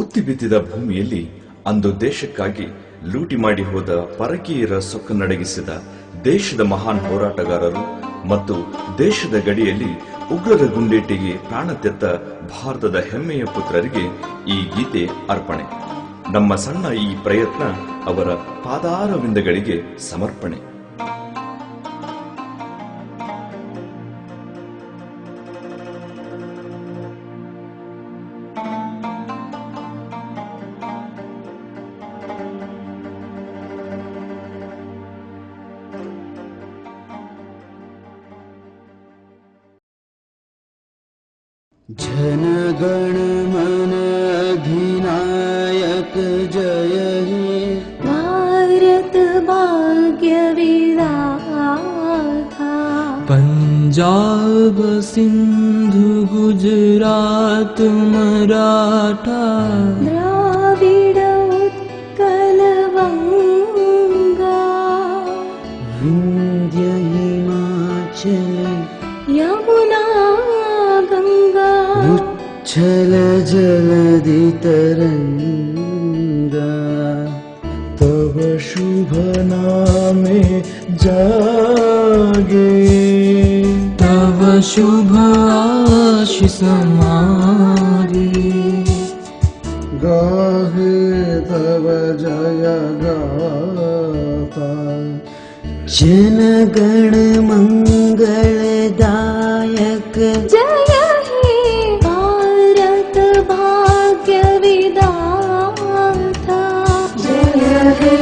ಉತ್ತಿಬಿದ್ದಿದ ಭೂಮಿಯಲ್ಲಿ ಅಂದು ದೇಶಕ್ಕಾಗಿ ಲೂಟಿ ಮಾಡಿ ಹೋದ ಪರಕೀಯರ ಸೊಕ್ಕನ್ನಡಗಿಸಿದ ದೇಶದ ಮಹಾನ್ ಹೋರಾಟಗಾರರು ಮತ್ತು ದೇಶದ ಗಡಿಯಲ್ಲಿ ಉಗ್ರರ ಗುಂಡೇಟಿಗೆ ಪ್ರಾಣ ತೆತ್ತ ಭಾರತದ ಹೆಮ್ಮೆಯ ಪುತ್ರರಿಗೆ ಈ ಗೀತೆ ಅರ್ಪಣೆ. ನಮ್ಮ ಸಣ್ಣ ಈ ಪ್ರಯತ್ನ ಅವರ ಪಾದಾರವಿಂದಗಳಿಗೆ ಸಮರ್ಪಣೆ. जनगण मन अधिनायक जय हे भारत भाग्य विधाता। पंजाब सिंधु गुजरात मराठा द्राविड उत्कल बंगा विंध्य हिमाचल यमुना गंगा उच्छल जलधि तरंगा तव शुभ नामे जागे तव शुभ आशीष मागे गाहे तव जय गाथा जन गण मंगलदायक जय हे भारत भाग्य विधाता। जय हे